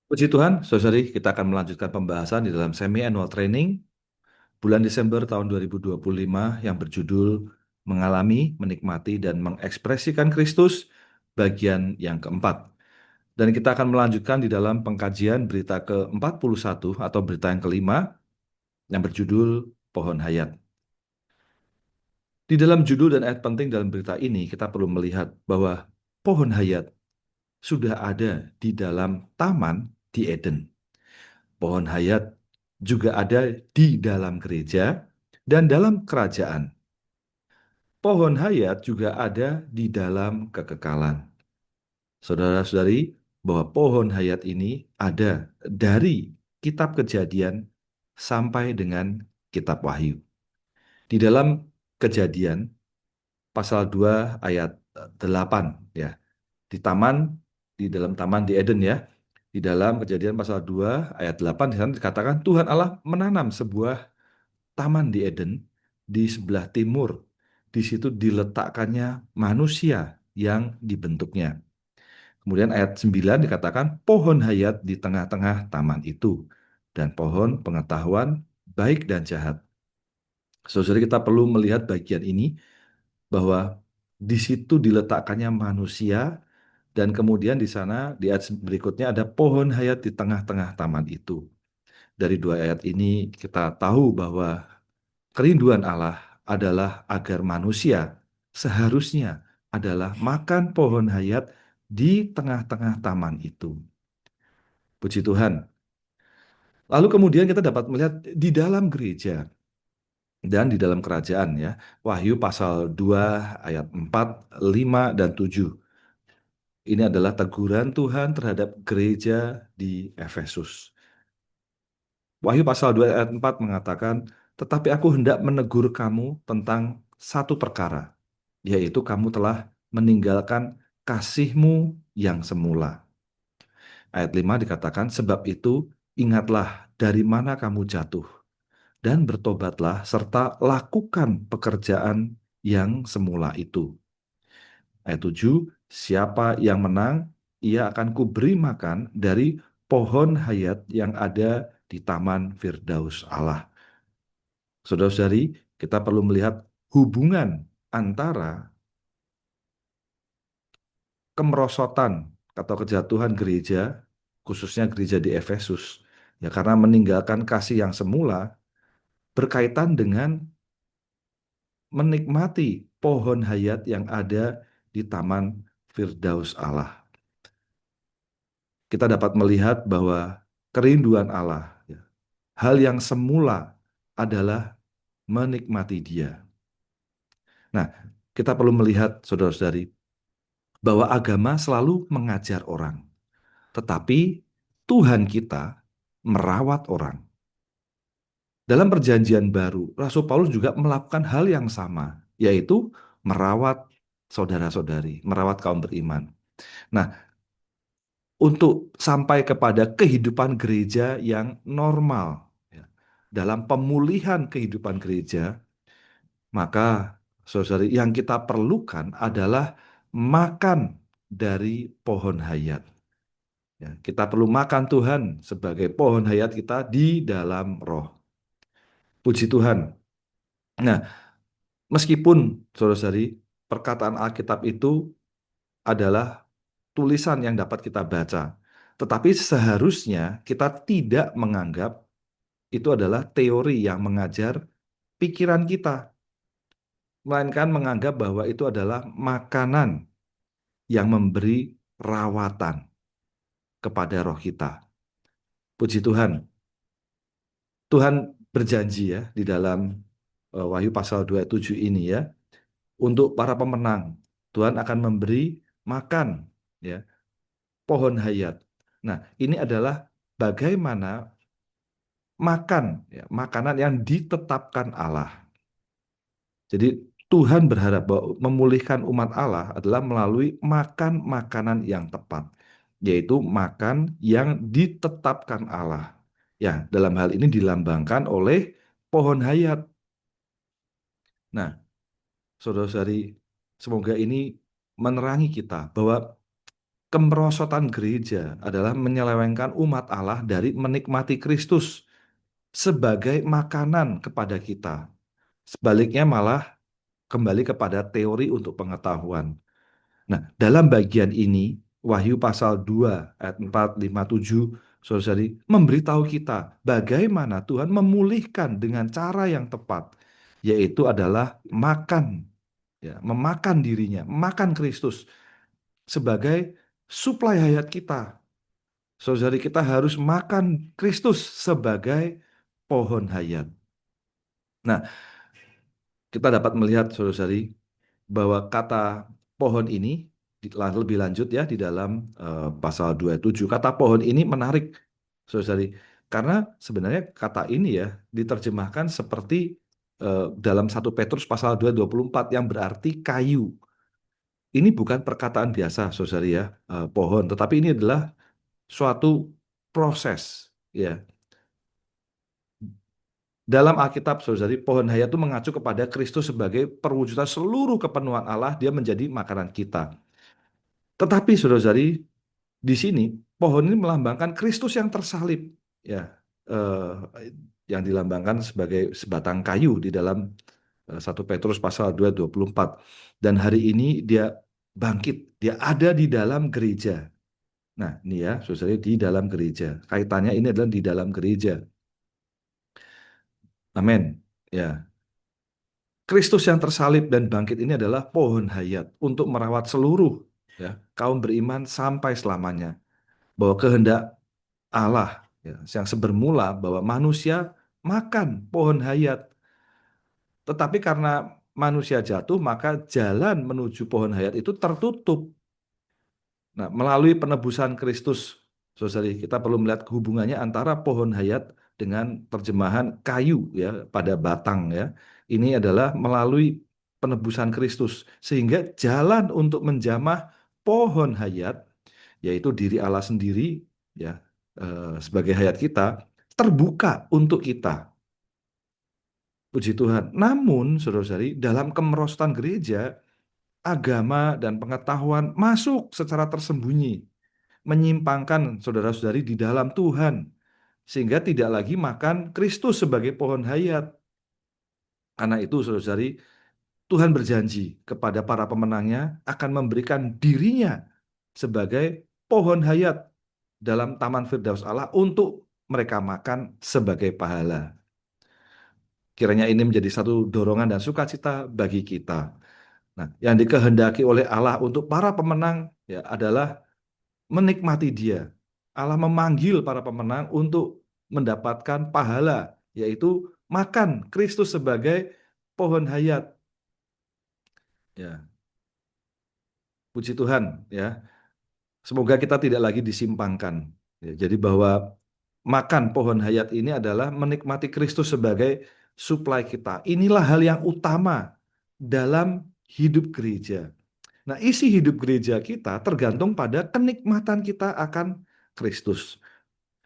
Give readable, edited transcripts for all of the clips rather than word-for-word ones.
Puji Tuhan, saudari, kita akan melanjutkan pembahasan di dalam semi-annual training bulan Desember tahun 2025 yang berjudul Mengalami, Menikmati, dan Mengekspresikan Kristus bagian yang keempat. Dan kita akan melanjutkan di dalam pengkajian berita ke-41 atau berita yang kelima yang berjudul Pohon Hayat. Di dalam judul dan ayat penting dalam berita ini, kita perlu melihat bahwa pohon hayat sudah ada di dalam taman di Eden. Pohon hayat juga ada di dalam gereja dan dalam kerajaan. Pohon hayat juga ada di dalam kekekalan. Saudara-saudari, bahwa pohon hayat ini ada dari kitab Kejadian sampai dengan kitab Wahyu. Di dalam Kejadian pasal 2 ayat 8 ya. Di taman di dalam taman di Eden ya. Di dalam Kejadian pasal 2 ayat 8 di sana dikatakan Tuhan Allah menanam sebuah taman di Eden di sebelah timur. Di situ diletakkannya manusia yang dibentuknya. Kemudian ayat 9 dikatakan pohon hayat di tengah-tengah taman itu dan pohon pengetahuan baik dan jahat. Saudara, kita perlu melihat bagian ini bahwa di situ diletakkannya manusia dan kemudian di sana di ayat berikutnya ada pohon hayat di tengah-tengah taman itu. Dari dua ayat ini kita tahu bahwa kerinduan Allah adalah agar manusia seharusnya adalah makan pohon hayat di tengah-tengah taman itu. Puji Tuhan. Lalu kemudian kita dapat melihat di dalam gereja dan di dalam kerajaan ya. Wahyu pasal 2 ayat 4, 5 dan 7. Ini adalah teguran Tuhan terhadap gereja di Efesus. Wahyu pasal 2 ayat 4 mengatakan, "Tetapi aku hendak menegur kamu tentang satu perkara, yaitu kamu telah meninggalkan kasihmu yang semula." Ayat 5 dikatakan, "Sebab itu ingatlah dari mana kamu jatuh, dan bertobatlah serta lakukan pekerjaan yang semula itu." Ayat 7, "Siapa yang menang, ia akan kuberi makan dari pohon hayat yang ada di taman Firdaus Allah." Saudara-saudari, kita perlu melihat hubungan antara kemerosotan atau kejatuhan gereja, khususnya gereja di Efesus, ya karena meninggalkan kasih yang semula, berkaitan dengan menikmati pohon hayat yang ada di taman Firdaus Allah. Kita dapat melihat bahwa kerinduan Allah, ya, hal yang semula adalah menikmati Dia. Nah, kita perlu melihat, saudara-saudari, bahwa agama selalu mengajar orang, tetapi Tuhan kita merawat orang. Dalam Perjanjian Baru, Rasul Paulus juga melakukan hal yang sama, yaitu merawat saudara-saudari, merawat kaum beriman. Nah, untuk sampai kepada kehidupan gereja yang normal, ya, dalam pemulihan kehidupan gereja, maka saudari yang kita perlukan adalah makan dari pohon hayat. Ya, kita perlu makan Tuhan sebagai pohon hayat kita di dalam roh. Puji Tuhan. Nah, meskipun saudari perkataan Alkitab itu adalah tulisan yang dapat kita baca, tetapi seharusnya kita tidak menganggap itu adalah teori yang mengajar pikiran kita, melainkan menganggap bahwa itu adalah makanan yang memberi rawatan kepada roh kita. Puji Tuhan. Tuhan berjanji ya di dalam Wahyu pasal 27 ini ya, untuk para pemenang Tuhan akan memberi makan ya pohon hayat. Nah, ini adalah bagaimana makan ya, makanan yang ditetapkan Allah. Jadi Tuhan berharap bahwa memulihkan umat Allah adalah melalui makan makanan yang tepat, yaitu makan yang ditetapkan Allah. Ya, dalam hal ini dilambangkan oleh pohon hayat. Nah, saudara-saudari, semoga ini menerangi kita bahwa Kemerosotan gereja adalah menyelewengkan umat Allah dari menikmati Kristus sebagai makanan kepada kita. Sebaliknya malah kembali kepada teori untuk pengetahuan. Nah, dalam bagian ini, Wahyu pasal 2 ayat 4, 5, 7, saudari, memberitahu kita bagaimana Tuhan memulihkan dengan cara yang tepat, yaitu adalah makan, ya, memakan dirinya, makan Kristus sebagai suplai hayat kita. Saudari, kita harus makan Kristus sebagai pohon hayat. Nah, kita dapat melihat, saudari, bahwa kata pohon ini lebih lanjut ya di dalam pasal 27. Kata pohon ini menarik, saudari, karena sebenarnya kata ini ya diterjemahkan seperti dalam 1 Petrus pasal 2 ayat 24 yang berarti kayu. Ini bukan perkataan biasa, saudari ya, pohon, tetapi ini adalah suatu proses ya. Dalam Alkitab, saudari, pohon hayat itu mengacu kepada Kristus sebagai perwujudan seluruh kepenuhan Allah, dia menjadi makanan kita. Tetapi saudara-saudari, di sini pohon ini melambangkan Kristus yang tersalib, ya, eh, yang dilambangkan sebagai sebatang kayu di dalam 1 Petrus pasal 2 ayat 24. Dan hari ini dia bangkit, dia ada di dalam gereja. Nah, ini ya, saudara, di dalam gereja. Kaitannya ini adalah di dalam gereja. Amin. Ya. Kristus yang tersalib dan bangkit ini adalah pohon hayat untuk merawat seluruh ya kaum beriman sampai selamanya. Bahwa kehendak Allah ya, yang sebermula bahwa manusia makan pohon hayat. Tetapi karena manusia jatuh, maka jalan menuju pohon hayat itu tertutup. Nah, melalui penebusan Kristus, saudari, kita perlu melihat hubungannya antara pohon hayat dengan terjemahan kayu ya pada batang ya. Ini adalah melalui penebusan Kristus sehingga jalan untuk menjamah pohon hayat, yaitu diri Allah sendiri ya, sebagai hayat kita, terbuka untuk kita. Puji Tuhan. Namun, saudara-saudari, dalam kemerosotan gereja, agama dan pengetahuan masuk secara tersembunyi, menyimpangkan saudara-saudari di dalam Tuhan, sehingga tidak lagi makan Kristus sebagai pohon hayat. Karena itu, saudara-saudari, Tuhan berjanji kepada para pemenangnya akan memberikan dirinya sebagai pohon hayat dalam Taman Firdaus Allah untuk mereka makan sebagai pahala. Kiranya ini menjadi satu dorongan dan sukacita bagi kita. Nah, yang dikehendaki oleh Allah untuk para pemenang ya adalah menikmati Dia. Allah memanggil para pemenang untuk mendapatkan pahala, yaitu makan Kristus sebagai pohon hayat. Ya, puji Tuhan ya. Semoga kita tidak lagi disimpangkan. Ya, jadi bahwa makan pohon hayat ini adalah menikmati Kristus sebagai suplai kita. Inilah hal yang utama dalam hidup gereja. Nah, isi hidup gereja kita tergantung pada kenikmatan kita akan Kristus.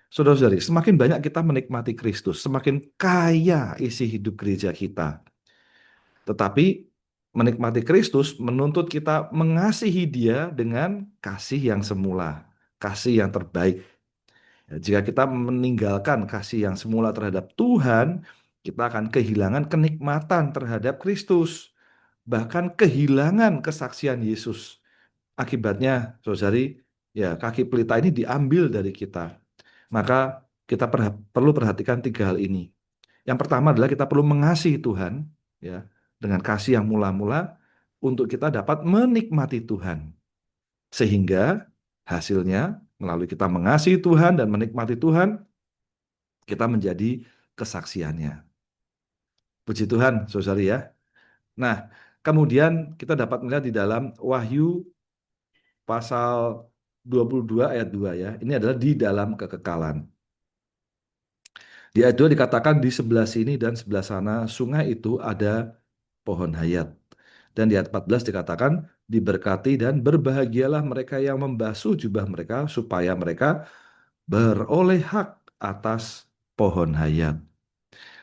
Saudara-saudari, semakin banyak kita menikmati Kristus, semakin kaya isi hidup gereja kita. Tetapi menikmati Kristus menuntut kita mengasihi Dia dengan kasih yang semula, kasih yang terbaik. Ya, jika kita meninggalkan kasih yang semula terhadap Tuhan, kita akan kehilangan kenikmatan terhadap Kristus, bahkan kehilangan kesaksian Yesus. Akibatnya, saudari, ya kaki pelita ini diambil dari kita. Maka kita perlu perhatikan tiga hal ini. Yang pertama adalah kita perlu mengasihi Tuhan, ya, dengan kasih yang mula-mula untuk kita dapat menikmati Tuhan. Sehingga hasilnya melalui kita mengasihi Tuhan dan menikmati Tuhan, kita menjadi kesaksiannya. Puji Tuhan, saudari ya. Nah, kemudian kita dapat melihat di dalam Wahyu pasal 22 ayat 2 ya. Ini adalah di dalam kekekalan. Di ayat 2 dikatakan di sebelah sini dan sebelah sana sungai itu ada pohon hayat. Dan di ayat 14 dikatakan diberkati dan berbahagialah mereka yang membasuh jubah mereka supaya mereka beroleh hak atas pohon hayat.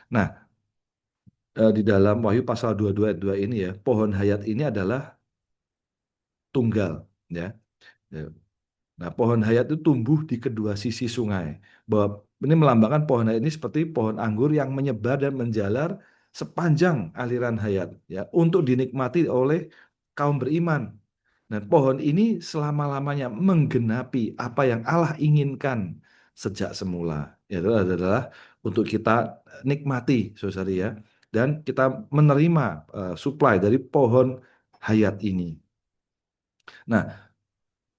Nah, di dalam Wahyu pasal 22 ayat 2 ini ya, pohon hayat ini adalah tunggal ya. Ya. Nah, pohon hayat itu tumbuh di kedua sisi sungai. Bahwa ini melambangkan pohon hayat ini seperti pohon anggur yang menyebar dan menjalar sepanjang aliran hayat, ya, untuk dinikmati oleh kaum beriman. Nah, pohon ini selama-lamanya menggenapi apa yang Allah inginkan sejak semula. Yaitu adalah untuk kita nikmati, saudari ya, dan kita menerima supply dari pohon hayat ini. Nah,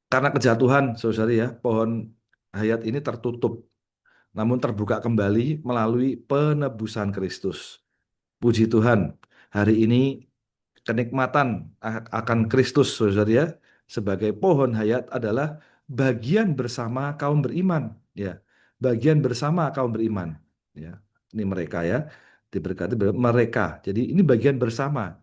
karena kejatuhan, saudari ya, pohon hayat ini tertutup, namun terbuka kembali melalui penebusan Kristus. Puji Tuhan, hari ini kenikmatan akan Kristus, saudari ya, sebagai pohon hayat adalah bagian bersama kaum beriman, ya, bagian bersama kaum beriman, ya. Ini mereka ya, diberkati mereka. Jadi ini bagian bersama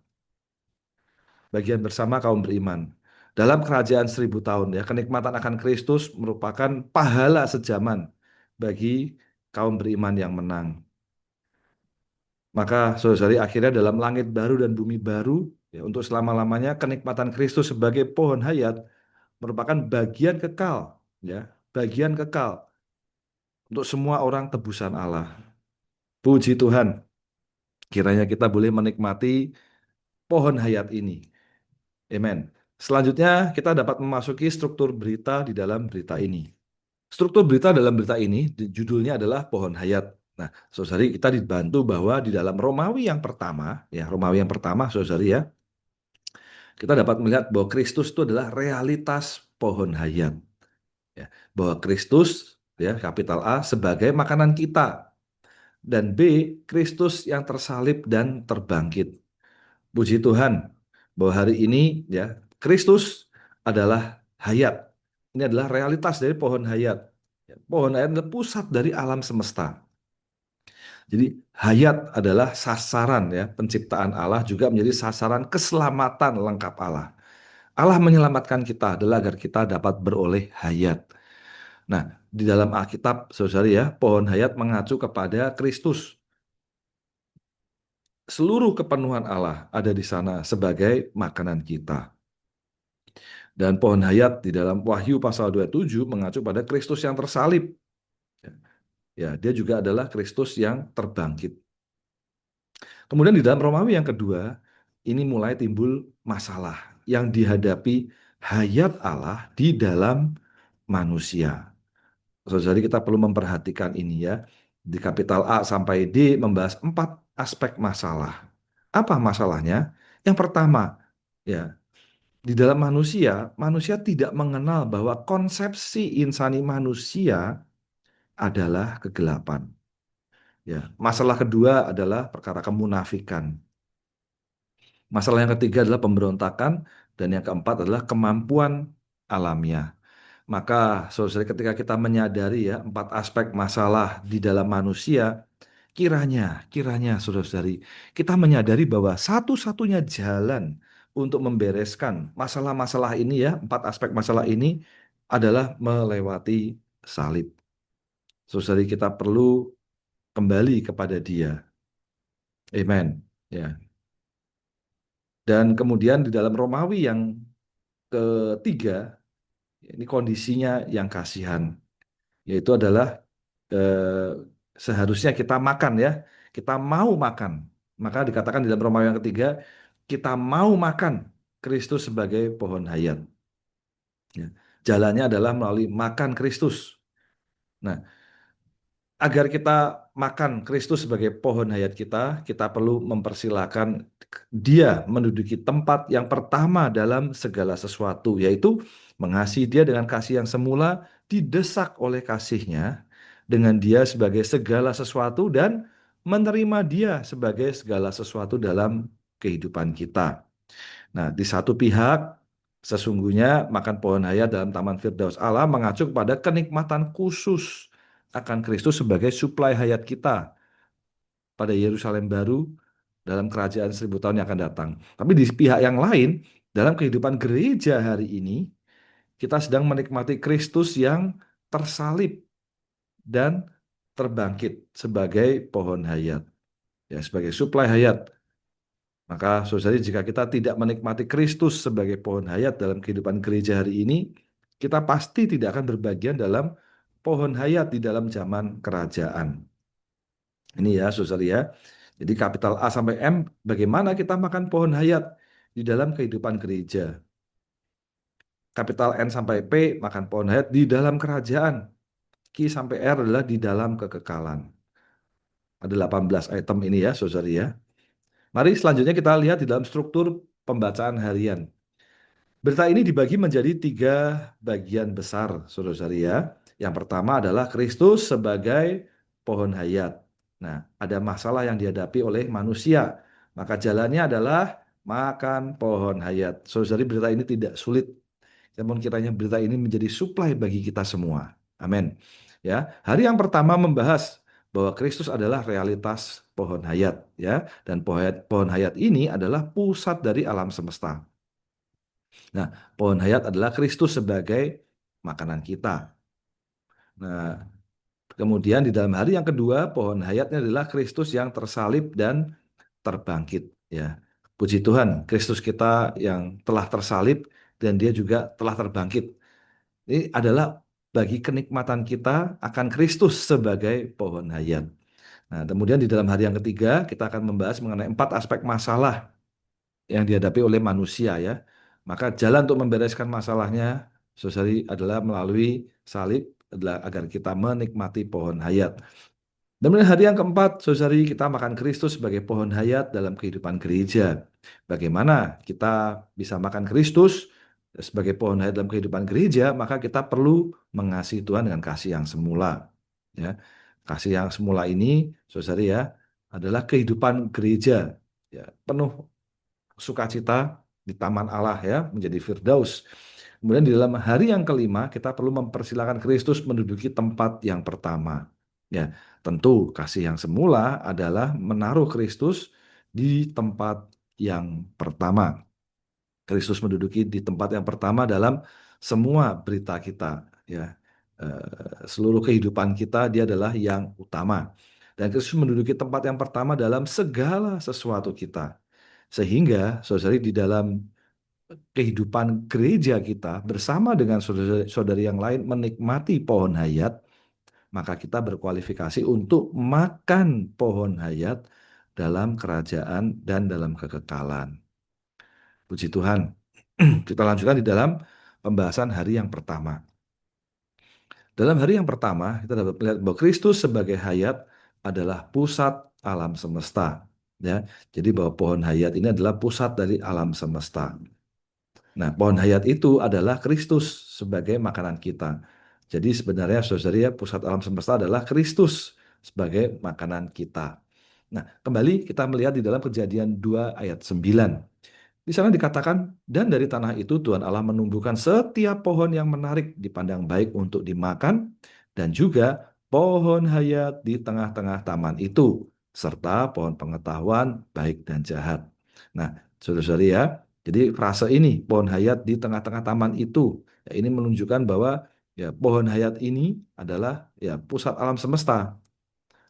kaum beriman. Dalam kerajaan 1000 tahun ya, kenikmatan akan Kristus merupakan pahala sejaman bagi kaum beriman yang menang. Maka saudari akhirnya dalam langit baru dan bumi baru, ya, untuk selama-lamanya kenikmatan Kristus sebagai pohon hayat merupakan bagian kekal, ya, bagian kekal untuk semua orang tebusan Allah. Puji Tuhan, kiranya kita boleh menikmati pohon hayat ini. Amen. Selanjutnya, kita dapat memasuki struktur berita di dalam berita ini. Struktur berita dalam berita ini, judulnya adalah pohon hayat. Nah, saudari, kita dibantu bahwa di dalam Romawi yang pertama, ya, Romawi yang pertama, saudari ya, kita dapat melihat bahwa Kristus itu adalah realitas pohon hayat. Ya, bahwa Kristus, ya, kapital A, sebagai makanan kita. Dan B, Kristus yang tersalib dan terbangkit. Puji Tuhan bahwa hari ini ya Kristus adalah hayat. Ini adalah realitas dari pohon hayat. Ya, pohon hayat adalah pusat dari alam semesta. Jadi hayat adalah sasaran ya penciptaan Allah, juga menjadi sasaran keselamatan lengkap Allah. Allah menyelamatkan kita adalah agar kita dapat beroleh hayat. Nah, di dalam Alkitab, saudari ya, pohon hayat mengacu kepada Kristus. Seluruh kepenuhan Allah ada di sana sebagai makanan kita. Dan pohon hayat di dalam Wahyu pasal 27 mengacu pada Kristus yang tersalib. Ya, dia juga adalah Kristus yang terbangkit. Kemudian di dalam Romawi yang kedua, ini mulai timbul masalah yang dihadapi hayat Allah di dalam manusia. Jadi kita perlu memperhatikan ini ya. Di kapital A sampai D membahas 4 aspek masalah. Apa masalahnya? Yang pertama, ya, di dalam manusia, manusia tidak mengenal bahwa konsepsi insani manusia adalah kegelapan. Ya, masalah kedua adalah perkara kemunafikan. Masalah yang ketiga adalah pemberontakan, dan yang keempat adalah kemampuan alamiah. Maka, saudara, ketika kita menyadari ya 4 aspek masalah di dalam manusia, kiranya, saudara-saudari, kita menyadari bahwa satu-satunya jalan untuk membereskan masalah-masalah ini ya, 4 aspek masalah ini adalah melewati salib. Saudari, kita perlu kembali kepada Dia. Amen. Ya. Dan kemudian di dalam Romawi yang ketiga, ini kondisinya yang kasihan, yaitu adalah eh, seharusnya kita makan ya, kita mau makan. Maka dikatakan di dalam Romawi yang ketiga, kita mau makan Kristus sebagai pohon hayat. Ya. Jalannya adalah melalui makan Kristus. Nah, agar kita makan Kristus sebagai pohon hayat kita perlu mempersilahkan Dia menduduki tempat yang pertama dalam segala sesuatu, yaitu mengasihi Dia dengan kasih yang semula, didesak oleh kasih-Nya dengan Dia sebagai segala sesuatu, dan menerima Dia sebagai segala sesuatu dalam kehidupan kita. Nah, di satu pihak, sesungguhnya makan pohon hayat dalam Taman Firdaus Allah mengacu pada kenikmatan khusus akan Kristus sebagai suplai hayat kita pada Yerusalem baru dalam kerajaan 1000 tahun yang akan datang. Tapi di pihak yang lain, dalam kehidupan gereja hari ini, kita sedang menikmati Kristus yang tersalib dan terbangkit sebagai pohon hayat, ya, sebagai suplai hayat. Maka saudari, jika kita tidak menikmati Kristus sebagai pohon hayat dalam kehidupan gereja hari ini, kita pasti tidak akan berbagian dalam pohon hayat di dalam zaman kerajaan. Ini ya, saudara ya. Jadi kapital A sampai M, bagaimana kita makan pohon hayat di dalam kehidupan gereja. Kapital N sampai P, makan pohon hayat di dalam kerajaan. Q sampai R adalah di dalam kekekalan. Ada 18 item ini ya, saudara ya. Mari selanjutnya kita lihat di dalam struktur pembacaan harian. Berita ini dibagi menjadi 3 bagian besar, saudara-saudari ya. Yang pertama adalah Kristus sebagai pohon hayat. Nah, ada masalah yang dihadapi oleh manusia. Maka jalannya adalah makan pohon hayat. Saudara-saudari, berita ini tidak sulit. Namun kiranya berita ini menjadi suplai bagi kita semua. Amin. Ya, hari yang pertama membahas bahwa Kristus adalah realitas pohon hayat, ya, dan pohon hayat ini adalah pusat dari alam semesta. Nah, pohon hayat adalah Kristus sebagai makanan kita. Nah, kemudian di dalam hari yang kedua, pohon hayatnya adalah Kristus yang tersalib dan terbangkit. Ya, puji Tuhan, Kristus kita yang telah tersalib dan dia juga telah terbangkit. Ini adalah bagi kenikmatan kita akan Kristus sebagai pohon hayat. Nah, kemudian di dalam hari yang ketiga, kita akan membahas mengenai 4 aspek masalah yang dihadapi oleh manusia ya. Maka jalan untuk membereskan masalahnya, saudari, adalah melalui salib, adalah agar kita menikmati pohon hayat. Dan kemudian hari yang keempat, saudari, kita makan Kristus sebagai pohon hayat dalam kehidupan gereja. Bagaimana kita bisa makan Kristus sebagai pohon hayat dalam kehidupan gereja? Maka kita perlu mengasihi Tuhan dengan kasih yang semula. Ya, kasih yang semula ini, saudari ya, adalah kehidupan gereja. Ya, penuh sukacita di taman Allah ya, menjadi firdaus. Kemudian di dalam hari yang kelima kita perlu mempersilahkan Kristus menduduki tempat yang pertama. Ya, tentu kasih yang semula adalah menaruh Kristus di tempat yang pertama. Kristus menduduki di tempat yang pertama dalam semua berita kita ya. Seluruh kehidupan kita dia adalah yang utama. Dan Kristus menduduki tempat yang pertama dalam segala sesuatu kita. Sehingga, saudari, di dalam kehidupan gereja kita bersama dengan saudari-saudari yang lain menikmati pohon hayat, maka kita berkualifikasi untuk makan pohon hayat dalam kerajaan dan dalam kekekalan. Puji Tuhan. Kita lanjutkan di dalam pembahasan hari yang pertama. Dalam hari yang pertama, kita dapat melihat bahwa Kristus sebagai hayat adalah pusat alam semesta. Ya, jadi bahwa pohon hayat ini adalah pusat dari alam semesta. Nah, pohon hayat itu adalah Kristus sebagai makanan kita. Jadi sebenarnya saudara ya, pusat alam semesta adalah Kristus sebagai makanan kita. Nah, kembali kita melihat di dalam Kejadian 2 ayat 9. Di sana dikatakan, dan dari tanah itu Tuhan Allah menumbuhkan setiap pohon yang menarik dipandang baik untuk dimakan, dan juga pohon hayat di tengah-tengah taman itu, serta pohon pengetahuan baik dan jahat. Nah, saudara-saudari ya, jadi frase ini, pohon hayat di tengah-tengah taman itu, ya, ini menunjukkan bahwa ya pohon hayat ini adalah ya pusat alam semesta.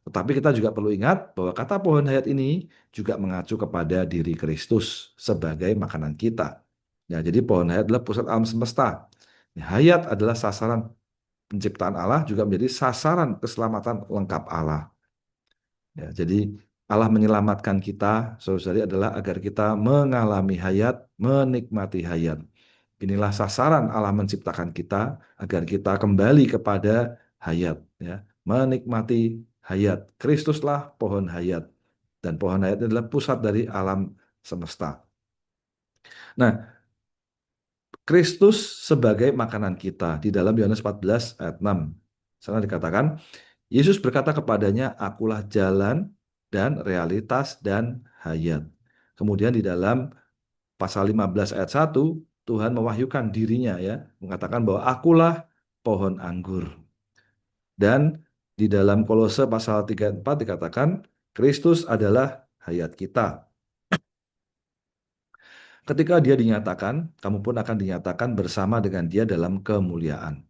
Tetapi kita juga perlu ingat bahwa kata pohon hayat ini juga mengacu kepada diri Kristus sebagai makanan kita. Ya, jadi pohon hayat adalah pusat alam semesta. Ya, hayat adalah sasaran penciptaan Allah, juga menjadi sasaran keselamatan lengkap Allah. Ya, jadi Allah menyelamatkan kita, saudari, adalah agar kita mengalami hayat, menikmati hayat. Inilah sasaran Allah menciptakan kita agar kita kembali kepada hayat, ya, menikmati hayat. Kristuslah pohon hayat, dan pohon hayat adalah pusat dari alam semesta. Nah, Kristus sebagai makanan kita di dalam Yohanes 14 ayat 6. Sana dikatakan, Yesus berkata kepadanya, akulah jalan dan realitas dan hayat. Kemudian di dalam pasal 15 ayat 1, Tuhan mewahyukan dirinya ya, mengatakan bahwa akulah pohon anggur. Dan di dalam Kolose pasal 3 ayat 4 dikatakan Kristus adalah hayat kita. Ketika dia dinyatakan, kamu pun akan dinyatakan bersama dengan dia dalam kemuliaan.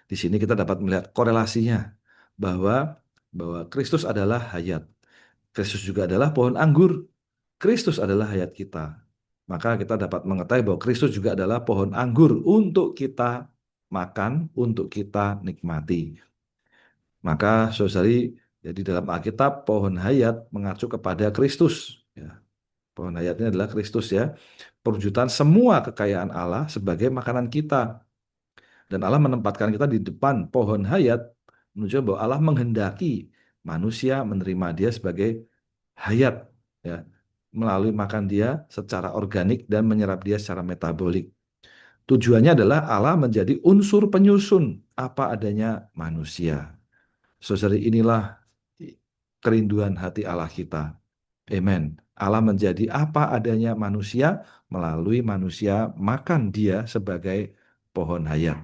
Di sini kita dapat melihat korelasinya bahwa Kristus adalah hayat. Kristus juga adalah pohon anggur. Kristus adalah hayat kita. Maka kita dapat mengetahui bahwa Kristus juga adalah pohon anggur untuk kita makan, untuk kita nikmati. Maka saudari, jadi dalam Alkitab pohon hayat mengacu kepada Kristus. Ya, pohon hayatnya adalah Kristus ya. Perwujudan semua kekayaan Allah sebagai makanan kita. Dan Allah menempatkan kita di depan pohon hayat, menunjukkan bahwa Allah menghendaki manusia menerima dia sebagai hayat, ya, melalui makan dia secara organik dan menyerap dia secara metabolik. Tujuannya adalah Allah menjadi unsur penyusun apa adanya manusia. Saudari, inilah kerinduan hati Allah kita. Amen. Allah menjadi apa adanya manusia melalui manusia makan dia sebagai pohon hayat.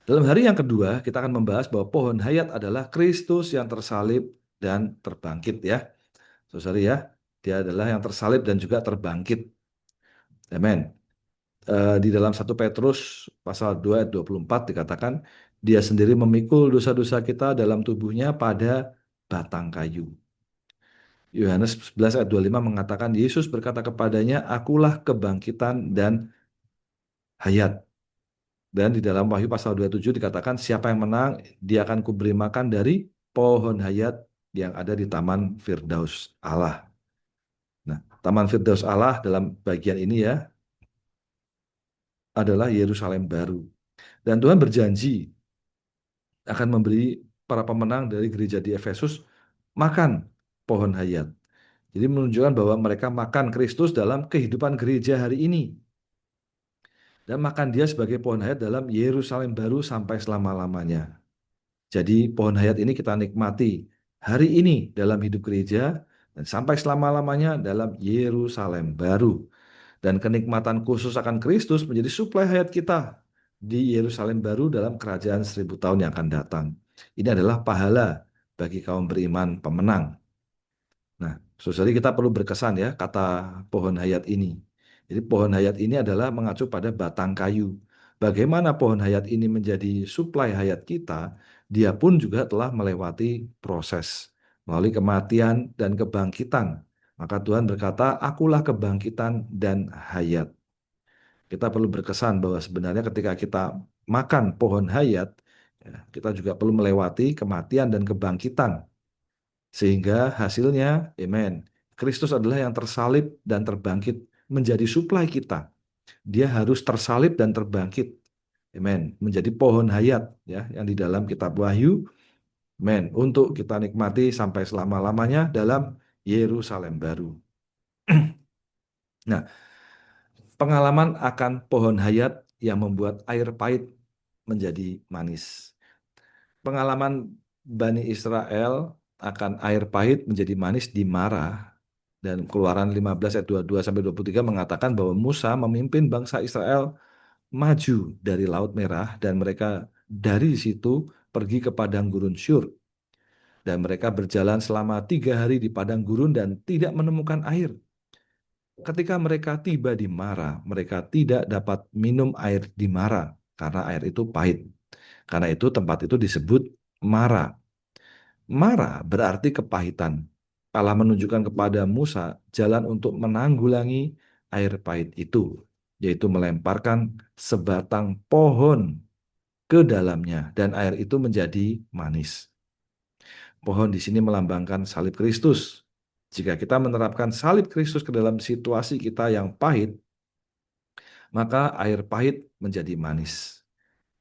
Dalam hari yang kedua, kita akan membahas bahwa pohon hayat adalah Kristus yang tersalib dan terbangkit ya. Saudari ya, dia adalah yang tersalib dan juga terbangkit. Amen. Di dalam 1 Petrus pasal 2 ayat 24 dikatakan, dia sendiri memikul dosa-dosa kita dalam tubuhnya pada batang kayu. Yohanes 11 ayat 25 mengatakan, Yesus berkata kepadanya, akulah kebangkitan dan hayat. Dan di dalam Wahyu pasal 27 dikatakan, siapa yang menang, dia akan kuberi makan dari pohon hayat yang ada di Taman Firdaus Allah. Nah, Taman Firdaus Allah dalam bagian ini ya, adalah Yerusalem baru. Dan Tuhan berjanji akan memberi para pemenang dari gereja di Efesus makan pohon hayat. Jadi menunjukkan bahwa mereka makan Kristus dalam kehidupan gereja hari ini. Dan makan dia sebagai pohon hayat dalam Yerusalem baru sampai selama-lamanya. Jadi pohon hayat ini kita nikmati hari ini dalam hidup gereja dan sampai selama-lamanya dalam Yerusalem baru. Dan kenikmatan khusus akan Kristus menjadi suplai hayat kita di Yerusalem baru dalam kerajaan 1000 tahun yang akan datang. Ini adalah pahala bagi kaum beriman pemenang. Nah, saudari, kita perlu berkesan ya kata pohon hayat ini. Jadi pohon hayat ini adalah mengacu pada batang kayu. Bagaimana pohon hayat ini menjadi suplai hayat kita, dia pun juga telah melewati proses melalui kematian dan kebangkitan. Maka Tuhan berkata, akulah kebangkitan dan hayat. Kita perlu berkesan bahwa sebenarnya ketika kita makan pohon hayat, ya, kita juga perlu melewati kematian dan kebangkitan. Sehingga hasilnya, amen, Kristus adalah yang tersalib dan terbangkit menjadi suplai kita. Dia harus tersalib dan terbangkit, amen, menjadi pohon hayat ya yang di dalam kitab Wahyu, amen, untuk kita nikmati sampai selama-lamanya dalam Yerusalem baru. Nah, pengalaman akan pohon hayat yang membuat air pahit menjadi manis. Pengalaman Bani Israel akan air pahit menjadi manis di Marah, dan Keluaran 15 ayat 22 sampai 23 mengatakan bahwa Musa memimpin bangsa Israel maju dari Laut Merah dan mereka dari situ pergi ke padang gurun Syur, dan mereka berjalan selama 3 hari di padang gurun dan tidak menemukan air. Ketika mereka tiba di Mara, mereka tidak dapat minum air di Mara karena air itu pahit. Karena itu tempat itu disebut Mara. Mara berarti kepahitan. Allah menunjukkan kepada Musa jalan untuk menanggulangi air pahit itu, yaitu melemparkan sebatang pohon ke dalamnya dan air itu menjadi manis. Pohon di sini melambangkan salib Kristus. Jika kita menerapkan salib Kristus ke dalam situasi kita yang pahit, maka air pahit menjadi manis.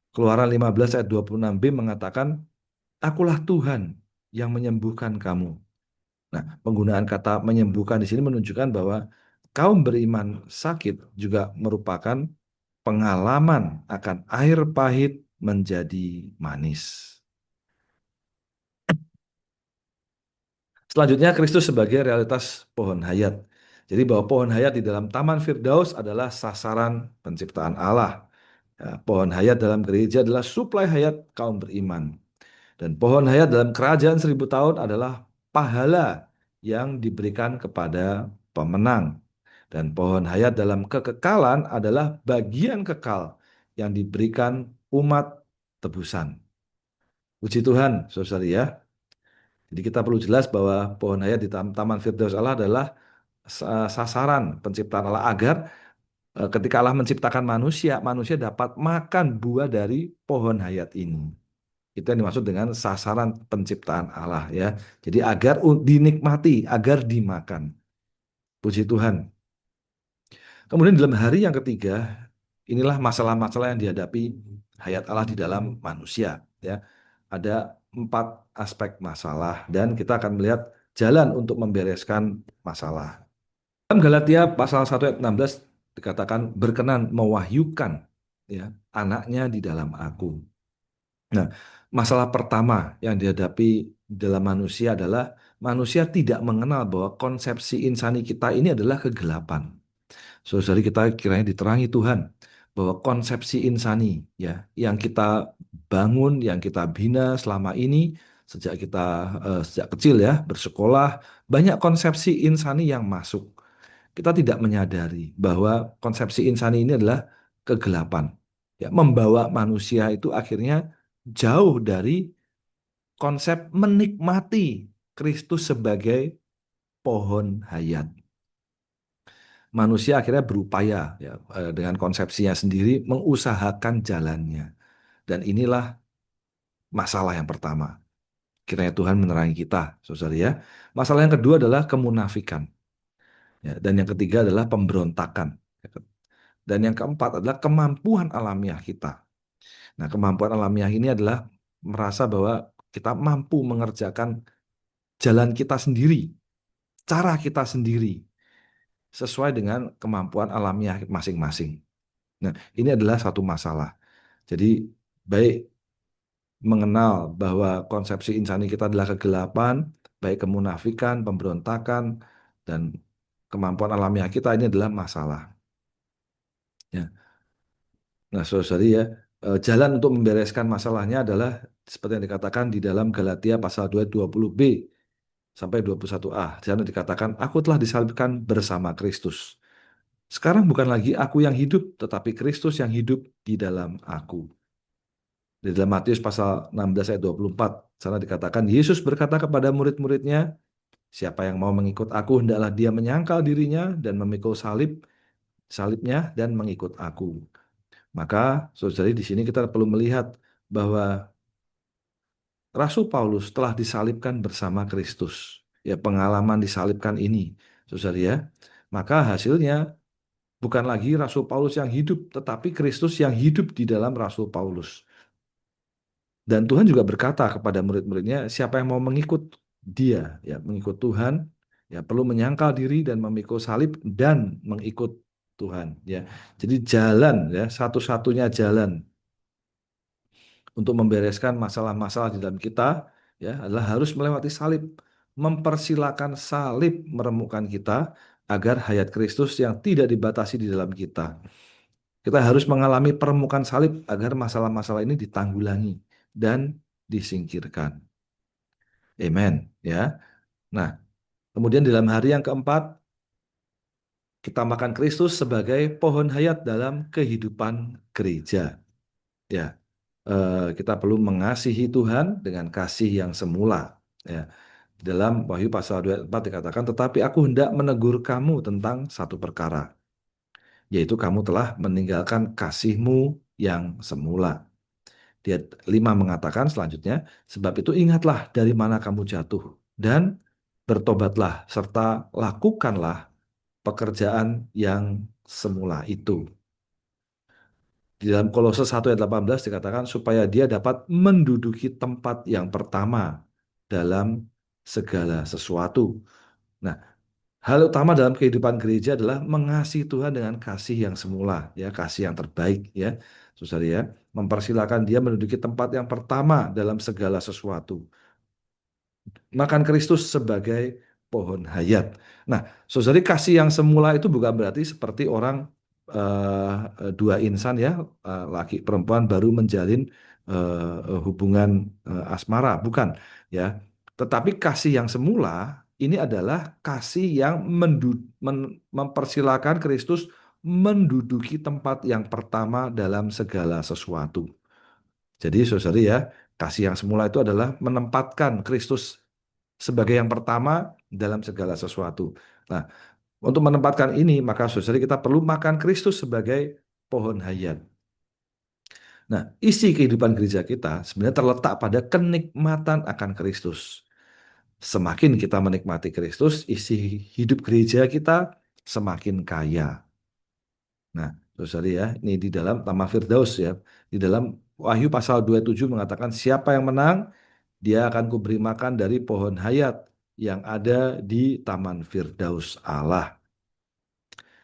Keluaran 15 ayat 26b mengatakan, akulah Tuhan yang menyembuhkan kamu. Nah, penggunaan kata menyembuhkan di sini menunjukkan bahwa kaum beriman sakit juga merupakan pengalaman akan air pahit menjadi manis. Selanjutnya, Kristus sebagai realitas pohon hayat. Jadi bahwa pohon hayat di dalam Taman Firdaus adalah sasaran penciptaan Allah. Ya, pohon hayat dalam gereja adalah suplai hayat kaum beriman. Dan pohon hayat dalam kerajaan 1000 tahun adalah pahala yang diberikan kepada pemenang. Dan pohon hayat dalam kekekalan adalah bagian kekal yang diberikan umat tebusan. Puji Tuhan, saudara ya. Jadi kita perlu jelas bahwa pohon hayat di Taman Firdaus Allah adalah sasaran penciptaan Allah agar Ketika Allah menciptakan manusia, manusia dapat makan buah dari pohon hayat ini. Itu yang dimaksud dengan sasaran penciptaan Allah ya. Jadi agar dinikmati, agar dimakan. Puji Tuhan. Kemudian dalam hari yang ketiga, inilah masalah-masalah yang dihadapi hayat Allah di dalam manusia ya. Ada 4 aspek masalah dan kita akan melihat jalan untuk membereskan masalah. Dalam Galatia pasal 1 ayat 16 dikatakan berkenan mewahyukan ya anaknya di dalam aku. Nah, masalah pertama yang dihadapi dalam manusia adalah manusia tidak mengenal bahwa konsepsi insani kita ini adalah kegelapan. Saudari kita kiranya diterangi Tuhan bahwa konsepsi insani ya yang kita bangun, yang kita bina selama ini sejak kita sejak kecil ya bersekolah banyak konsepsi insani yang masuk. Kita tidak menyadari bahwa konsepsi insani ini adalah kegelapan. Ya, membawa manusia itu akhirnya jauh dari konsep menikmati Kristus sebagai pohon hayat. Manusia akhirnya berupaya ya, dengan konsepsinya sendiri mengusahakan jalannya. Dan inilah masalah yang pertama. Kiranya Tuhan menerangi kita, saudara ya. Masalah yang kedua adalah kemunafikan. Ya, dan yang ketiga adalah pemberontakan. Dan yang keempat adalah kemampuan alamiah kita. Nah, kemampuan alamiah ini adalah merasa bahwa kita mampu mengerjakan jalan kita sendiri, cara kita sendiri, sesuai dengan kemampuan alamiah masing-masing. Nah, ini adalah satu masalah. Jadi, baik mengenal bahwa konsepsi insani kita adalah kegelapan, baik kemunafikan, pemberontakan, dan kemampuan alamiah kita ini adalah masalah. Ya. Nah, saudari ya, jalan untuk membereskan masalahnya adalah seperti yang dikatakan di dalam Galatia pasal 2 20b sampai 21a. Di sana dikatakan, aku telah disalibkan bersama Kristus. Sekarang bukan lagi aku yang hidup, tetapi Kristus yang hidup di dalam aku. Di dalam Matius pasal 16 ayat 24, sana dikatakan, Yesus berkata kepada murid-muridnya, siapa yang mau mengikut aku, hendaklah dia menyangkal dirinya dan memikul salibnya dan mengikut aku. Maka, saudari, di sini kita perlu melihat bahwa Rasul Paulus telah disalibkan bersama Kristus. Ya, pengalaman disalibkan ini, saudari ya. Maka hasilnya bukan lagi Rasul Paulus yang hidup, tetapi Kristus yang hidup di dalam Rasul Paulus. Dan Tuhan juga berkata kepada murid-muridnya, siapa yang mau mengikut dia, ya mengikut Tuhan, ya perlu menyangkal diri dan memikul salib dan mengikut Tuhan. Ya, jadi jalan, ya satu-satunya jalan untuk membereskan masalah-masalah di dalam kita ya adalah harus melewati salib, mempersilakan salib meremukkan kita agar hayat Kristus yang tidak dibatasi di dalam kita. Kita harus mengalami peremukan salib agar masalah-masalah ini ditanggulangi dan disingkirkan. Amen ya. Nah, kemudian dalam hari yang keempat kita makan Kristus sebagai pohon hayat dalam kehidupan gereja. Ya, kita perlu mengasihi Tuhan dengan kasih yang semula. Ya. Dalam Wahyu pasal 2 ayat 4 dikatakan, tetapi aku hendak menegur kamu tentang satu perkara, yaitu kamu telah meninggalkan kasihmu yang semula. Dia 5 mengatakan selanjutnya, sebab itu ingatlah dari mana kamu jatuh, dan bertobatlah, serta lakukanlah pekerjaan yang semula itu. Di dalam Kolose 1 ayat 18 dikatakan supaya dia dapat menduduki tempat yang pertama dalam segala sesuatu. Nah, hal utama dalam kehidupan gereja adalah mengasihi Tuhan dengan kasih yang semula, ya, kasih yang terbaik, ya, saudara ya, mempersilahkan dia menduduki tempat yang pertama dalam segala sesuatu. Makan Kristus sebagai pohon hayat. Nah, saudari kasih yang semula itu bukan berarti seperti orang dua insan ya, laki perempuan baru menjalin hubungan asmara, bukan ya. Tetapi kasih yang semula ini adalah kasih yang mempersilahkan Kristus menduduki tempat yang pertama dalam segala sesuatu. Jadi saudari ya, kasih yang semula itu adalah menempatkan Kristus sebagai yang pertama dalam segala sesuatu. Nah, Untuk menempatkan ini, maka saudara kita perlu makan Kristus sebagai pohon hayat. Nah, isi kehidupan gereja kita sebenarnya terletak pada kenikmatan akan Kristus. Semakin kita menikmati Kristus, isi hidup gereja kita semakin kaya. Nah, saudara ya, ini di dalam Taman Firdaus ya, di dalam Wahyu pasal 27 mengatakan siapa yang menang, dia akan kuberi makan dari pohon hayat yang ada di Taman Firdaus Allah.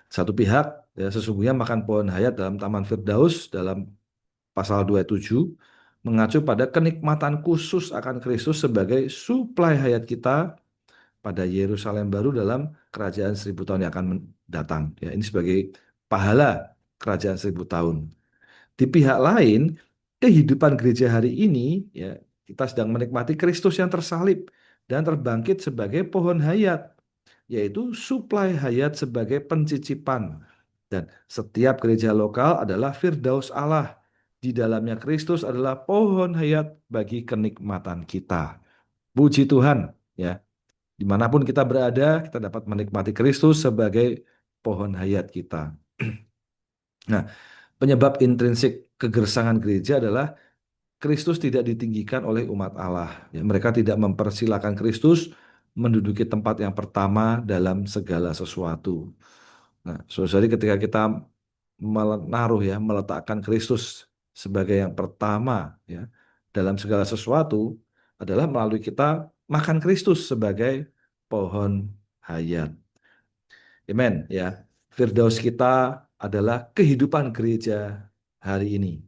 Satu pihak ya sesungguhnya makan pohon hayat dalam Taman Firdaus dalam pasal 27 mengacu pada kenikmatan khusus akan Kristus sebagai suplai hayat kita pada Yerusalem baru dalam kerajaan 1000 tahun yang akan datang. Ya, ini sebagai pahala kerajaan 1000 tahun. Di pihak lain, kehidupan gereja hari ini, ya, kita sedang menikmati Kristus yang tersalib dan terbangkit sebagai pohon hayat, yaitu suplai hayat sebagai pencicipan. Dan setiap gereja lokal adalah firdaus Allah. Di dalamnya Kristus adalah pohon hayat bagi kenikmatan kita. Puji Tuhan, ya. Dimanapun kita berada, kita dapat menikmati Kristus sebagai pohon hayat kita. Nah, penyebab intrinsik kegersangan gereja adalah Kristus tidak ditinggikan oleh umat Allah. Ya, mereka tidak mempersilahkan Kristus menduduki tempat yang pertama dalam segala sesuatu. Nah, saudari ketika kita meletakkan Kristus sebagai yang pertama ya dalam segala sesuatu adalah melalui kita makan Kristus sebagai pohon hayat. Amen ya. Firdaus kita adalah kehidupan gereja hari ini.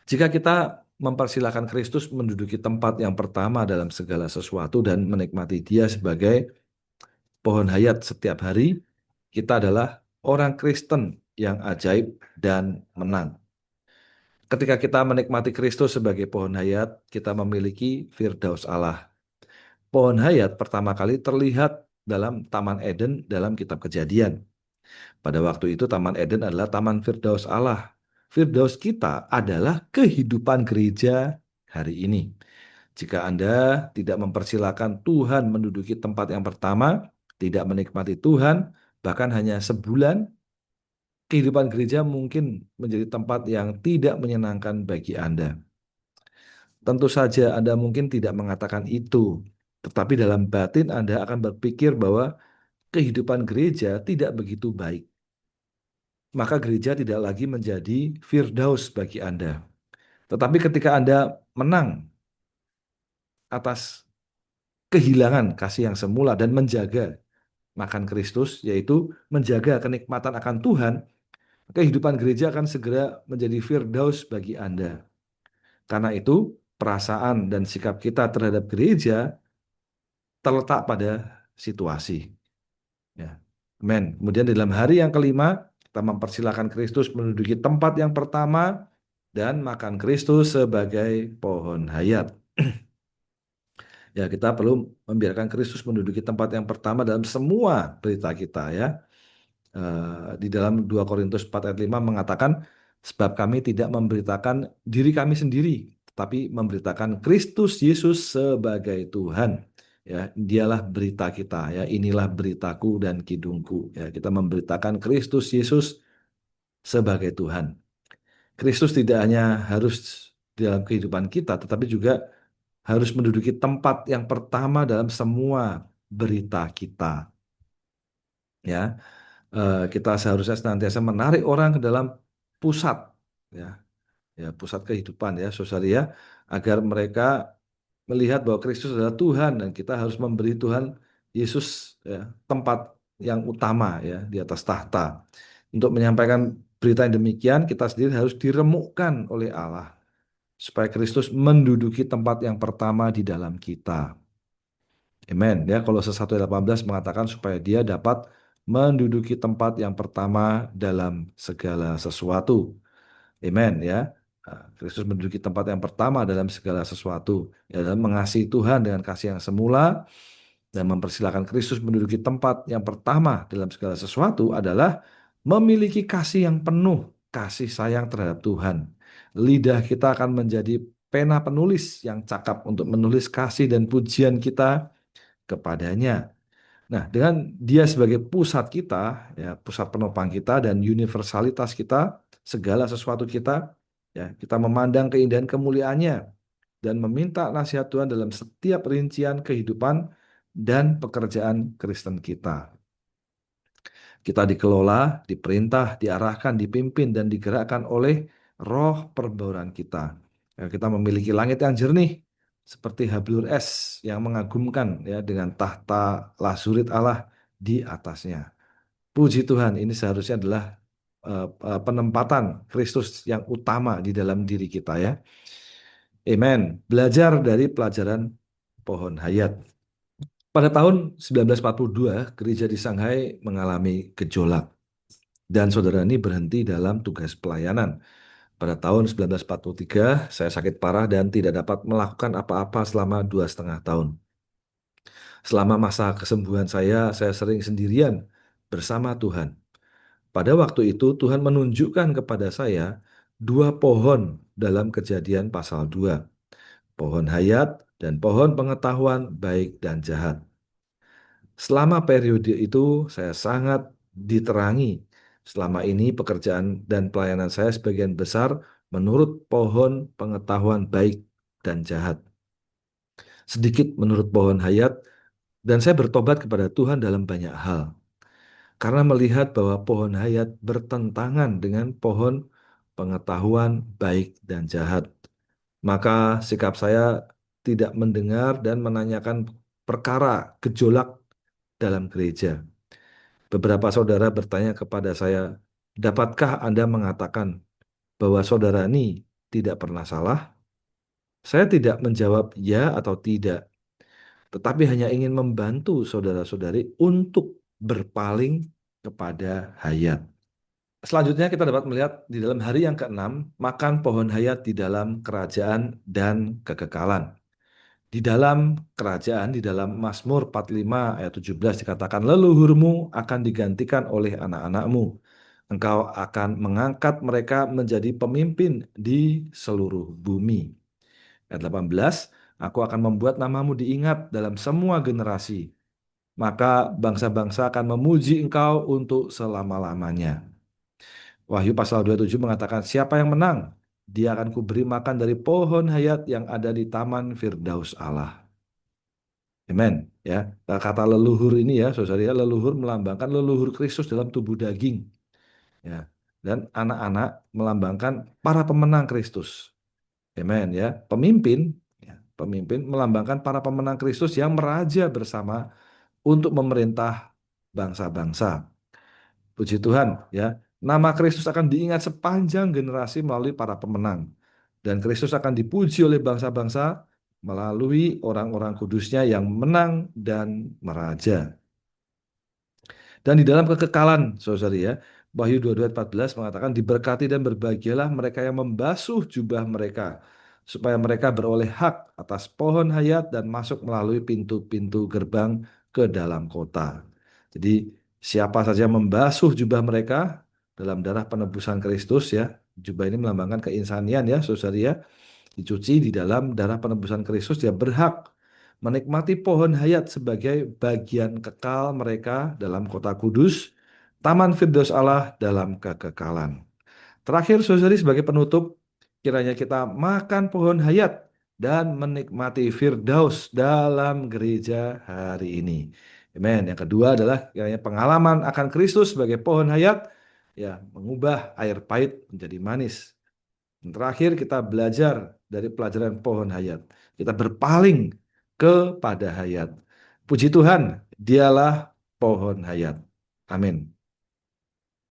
Jika kita mempersilahkan Kristus menduduki tempat yang pertama dalam segala sesuatu dan menikmati Dia sebagai pohon hayat setiap hari, kita adalah orang Kristen yang ajaib dan menang. Ketika kita menikmati Kristus sebagai pohon hayat, kita memiliki firdaus Allah. Pohon hayat pertama kali terlihat dalam Taman Eden dalam kitab Kejadian. Pada waktu itu Taman Eden adalah Taman Firdaus Allah. Firdaus kita adalah kehidupan gereja hari ini. Jika Anda tidak mempersilahkan Tuhan menduduki tempat yang pertama, tidak menikmati Tuhan, bahkan hanya sebulan, kehidupan gereja mungkin menjadi tempat yang tidak menyenangkan bagi Anda. Tentu saja Anda mungkin tidak mengatakan itu, tetapi dalam batin Anda akan berpikir bahwa kehidupan gereja tidak begitu baik. Maka gereja tidak lagi menjadi firdaus bagi Anda. Tetapi ketika Anda menang atas kehilangan kasih yang semula dan menjaga makan Kristus, yaitu menjaga kenikmatan akan Tuhan, kehidupan gereja akan segera menjadi firdaus bagi Anda. Karena itu, perasaan dan sikap kita terhadap gereja terletak pada situasi. Ya. Amen. Kemudian di dalam hari yang kelima, kita mempersilahkan Kristus menduduki tempat yang pertama dan makan Kristus sebagai pohon hayat. Ya, kita perlu membiarkan Kristus menduduki tempat yang pertama dalam semua berita kita ya. Di dalam 2 Korintus 4 ayat 5 mengatakan, sebab kami tidak memberitakan diri kami sendiri, tetapi memberitakan Kristus Yesus sebagai Tuhan. Ya, dialah berita kita ya, inilah beritaku dan kidungku. Ya, kita memberitakan Kristus Yesus sebagai Tuhan. Kristus tidak hanya harus dalam kehidupan kita, tetapi juga harus menduduki tempat yang pertama dalam semua berita kita. Ya, kita seharusnya senantiasa menarik orang ke dalam pusat, ya, ya pusat kehidupan ya, saudara ya, agar mereka melihat bahwa Kristus adalah Tuhan dan kita harus memberi Tuhan Yesus ya, tempat yang utama ya di atas tahta. Untuk menyampaikan berita yang demikian, kita sendiri harus diremukkan oleh Allah supaya Kristus menduduki tempat yang pertama di dalam kita. Amen. Ya, Kolose 1 ayat 18 mengatakan supaya dia dapat menduduki tempat yang pertama dalam segala sesuatu. Amen ya. Kristus menduduki tempat yang pertama dalam segala sesuatu. Ya, dalam mengasihi Tuhan dengan kasih yang semula dan mempersilahkan Kristus menduduki tempat yang pertama dalam segala sesuatu adalah memiliki kasih yang penuh, kasih sayang terhadap Tuhan. Lidah kita akan menjadi pena penulis yang cakap untuk menulis kasih dan pujian kita kepadanya. Nah, dengan dia sebagai pusat kita, ya, pusat penopang kita dan universalitas kita, segala sesuatu kita, ya, kita memandang keindahan kemuliaannya dan meminta nasihat Tuhan dalam setiap rincian kehidupan dan pekerjaan Kristen kita. Kita dikelola, diperintah, diarahkan, dipimpin, dan digerakkan oleh roh perbaruan kita. Ya, kita memiliki langit yang jernih, seperti hablur es yang mengagumkan, ya, dengan tahta lazurit Allah di atasnya. Puji Tuhan, ini seharusnya adalah penempatan Kristus yang utama di dalam diri kita, ya. Amen. Belajar dari pelajaran pohon hayat. Pada tahun 1942, gereja di Shanghai mengalami gejolak dan saudara ini berhenti dalam tugas pelayanan. Pada tahun 1943, saya sakit parah dan tidak dapat melakukan apa-apa selama 2,5 tahun. Selama masa kesembuhan saya sering sendirian bersama Tuhan. Pada waktu itu, Tuhan menunjukkan kepada saya dua pohon dalam Kejadian pasal 2. Pohon hayat dan pohon pengetahuan baik dan jahat. Selama periode itu, saya sangat diterangi. Selama ini pekerjaan dan pelayanan saya sebagian besar menurut pohon pengetahuan baik dan jahat. Sedikit menurut pohon hayat, dan saya bertobat kepada Tuhan dalam banyak hal. Karena melihat bahwa pohon hayat bertentangan dengan pohon pengetahuan baik dan jahat. Maka sikap saya tidak mendengar dan menanyakan perkara gejolak dalam gereja. Beberapa saudara bertanya kepada saya, dapatkah Anda mengatakan bahwa saudara ini tidak pernah salah? Saya tidak menjawab ya atau tidak, tetapi hanya ingin membantu saudara-saudari untuk berpaling kepada hayat. Selanjutnya kita dapat melihat di dalam hari yang ke-6, makan pohon hayat di dalam kerajaan dan kekekalan. Di dalam kerajaan, di dalam Mazmur 45 ayat 17 dikatakan, leluhurmu akan digantikan oleh anak-anakmu. Engkau akan mengangkat mereka menjadi pemimpin di seluruh bumi. Ayat 18, aku akan membuat namamu diingat dalam semua generasi. Maka bangsa-bangsa akan memuji engkau untuk selama-lamanya. Wahyu pasal 27 mengatakan, siapa yang menang? Dia akan kuberi makan dari pohon hayat yang ada di taman Firdaus Allah. Amen. Ya, kata leluhur ini, ya, saudara, ya, leluhur melambangkan leluhur Kristus dalam tubuh daging. Ya, dan anak-anak melambangkan para pemenang Kristus. Amen. Ya, pemimpin melambangkan para pemenang Kristus yang meraja bersama untuk memerintah bangsa-bangsa. Puji Tuhan, ya. Nama Kristus akan diingat sepanjang generasi melalui para pemenang. Dan Kristus akan dipuji oleh bangsa-bangsa melalui orang-orang kudusnya yang menang dan meraja. Dan di dalam kekekalan, saudari, ya, Wahyu 22 ayat 14 mengatakan, diberkati dan berbahagialah mereka yang membasuh jubah mereka, supaya mereka beroleh hak atas pohon hayat dan masuk melalui pintu-pintu gerbang ke dalam kota. Jadi siapa saja membasuh jubah mereka dalam darah penebusan Kristus, ya, jubah ini melambangkan keinsanian, ya, saudari, ya, dicuci di dalam darah penebusan Kristus, dia berhak menikmati pohon hayat sebagai bagian kekal mereka dalam kota kudus, Taman Firdaus Allah dalam kekekalan. Terakhir, saudari, sebagai penutup, kiranya kita makan pohon hayat dan menikmati Firdaus dalam gereja hari ini. Amen. Yang kedua adalah kiranya pengalaman akan Kristus sebagai pohon hayat, ya, mengubah air pahit menjadi manis. Dan terakhir, kita belajar dari pelajaran pohon hayat. Kita berpaling kepada hayat. Puji Tuhan, dialah pohon hayat. Amin.